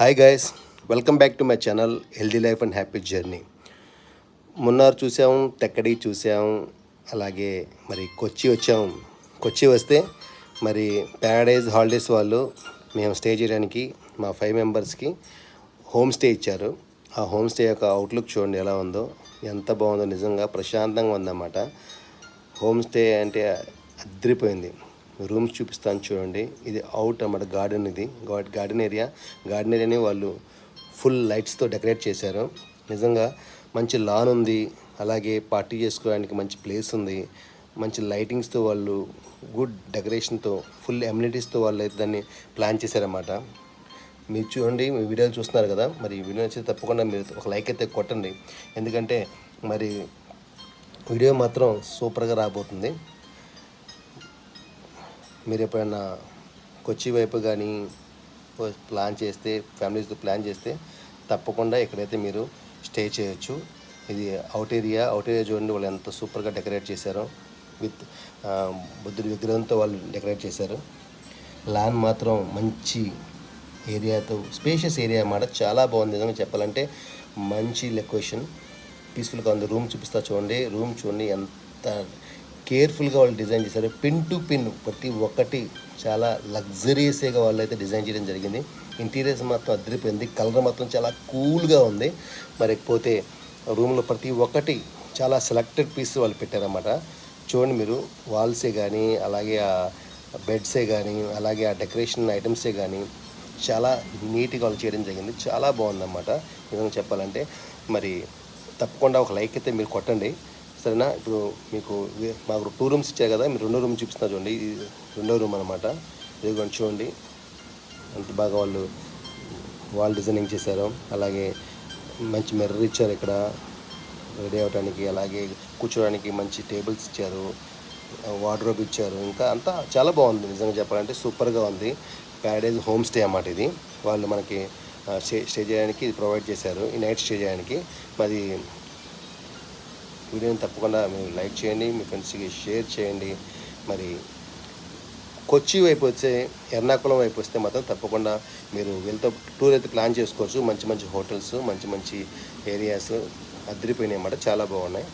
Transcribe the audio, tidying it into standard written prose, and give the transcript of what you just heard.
Hi guys, welcome back to my channel healthy life and happy journey. Munnar చూసాము, తెక్కడి చూసాము, అలాగే మరి కొచ్చి వచ్చాము. కొచ్చి వస్తే మరి ప్యారడైజ్ హాలిడేస్ వాళ్ళు మేము స్టే చేయడానికి మా 5 మెంబర్స్కి హోమ్ స్టే ఇచ్చారు. ఆ హోమ్ స్టే యొక్క అవుట్లుక్ చూడండి ఎలా ఉందో, ఎంత బాగుందో. నిజంగా ప్రశాంతంగా ఉందన్నమాట. హోమ్ స్టే అంటే అదిరిపోయింది. రూమ్స్ చూపిస్తాను చూడండి. ఇది అవుట్ అన్నమాట, గార్డెన్. ఇది గార్డెన్ ఏరియాని వాళ్ళు ఫుల్ లైట్స్తో డెకరేట్ చేశారు. నిజంగా మంచి లాన్ ఉంది, అలాగే పార్టీ చేసుకోవడానికి మంచి ప్లేస్ ఉంది, మంచి లైటింగ్స్తో వాళ్ళు గుడ్ డెకరేషన్తో ఫుల్ ఎమ్యూనిటీస్తో వాళ్ళు అయితే దాన్ని ప్లాన్ చేశారన్నమాట. మీరు చూడండి, మీ వీడియోలు చూస్తున్నారు కదా, మరి ఈ వీడియో నచ్చితే తప్పకుండా మీరు ఒక లైక్ అయితే కొట్టండి. ఎందుకంటే మరి వీడియో మాత్రం సూపర్గా రాబోతుంది. మీరు ఎప్పుడైనా కొచ్చి వైపు కానీ ప్లాన్ చేస్తే, ఫ్యామిలీస్తో ప్లాన్ చేస్తే తప్పకుండా ఇక్కడైతే మీరు స్టే చేయొచ్చు. ఇది అవుట్ ఏరియా చూడండి, వాళ్ళు ఎంత సూపర్గా డెకరేట్ చేశారో. విత్ బుద్ధుడి విగ్రహంతో వాళ్ళు డెకరేట్ చేశారు. ల్యాండ్ మాత్రం మంచి ఏరియాతో, స్పేషియస్ ఏరియా అన్నమాట. చాలా బాగుంది నిజంగా చెప్పాలంటే. మంచి లొకేషన్, పీస్ఫుల్గా ఉంది. రూమ్ చూపిస్తా చూడండి. రూమ్ చూడండి ఎంత కేర్ఫుల్గా వాళ్ళు డిజైన్ చేశారు. పిన్ టు పిన్ ప్రతి ఒక్కటి చాలా లగ్జరీస్గా వాళ్ళు అయితే డిజైన్ చేయడం జరిగింది. ఇంటీరియర్స్ మాత్రం అదిరిపోయింది. కలర్ మాత్రం చాలా కూల్గా ఉంది. మరి పోతే రూమ్లో ప్రతి ఒక్కటి చాలా సెలెక్టెడ్ పీస్ వాళ్ళు పెట్టారన్నమాట. చూడండి మీరు, వాల్సే కానీ, అలాగే ఆ బెడ్సే కానీ, అలాగే ఆ డెకరేషన్ ఐటమ్సే కానీ చాలా నీట్గా వాళ్ళు చేయడం జరిగింది. చాలా బాగుందన్నమాట నిజంగా చెప్పాలంటే. మరి తప్పకుండా ఒక లైక్ అయితే మీరు కొట్టండి, సరేనా? ఇప్పుడు మీకు మాకు 2 రూమ్స్ ఇచ్చారు కదా, మీరు 2వ రూమ్ చూపిస్తున్నారు చూడండి. ఇది 2వ రూమ్ అనమాట. ఇది కూడా చూడండి ఎంత బాగా వాళ్ళు డిజైనింగ్ చేశారు. అలాగే మంచి మిర్రర్ ఇచ్చారు ఇక్కడ రెడీ అవ్వడానికి, అలాగే కూర్చోడానికి మంచి టేబుల్స్ ఇచ్చారు, వార్డ్రోబ్ ఇచ్చారు. ఇంకా అంతా చాలా బాగుంది నిజంగా చెప్పాలంటే. సూపర్గా ఉంది. ప్యారడైజ్ హోమ్ స్టే అన్నమాట ఇది. వాళ్ళు మనకి స్టే చేయడానికి ఇది ప్రొవైడ్ చేశారు, ఈ నైట్ స్టే చేయడానికి. మరి వీడియోని తప్పకుండా మీరు లైక్ చేయండి, మీ ఫ్రెండ్స్కి షేర్ చేయండి. మరి కొచ్చి వైపు వచ్చే, ఎర్నాకుళం వైపు వస్తే మాత్రం తప్పకుండా మీరు వీళ్ళతో టూర్ అయితే ప్లాన్ చేసుకోవచ్చు. మంచి మంచి హోటల్స్, మంచి మంచి ఏరియాస్ అదిరిపోయినాయి అన్నమాట. చాలా బాగున్నాయి.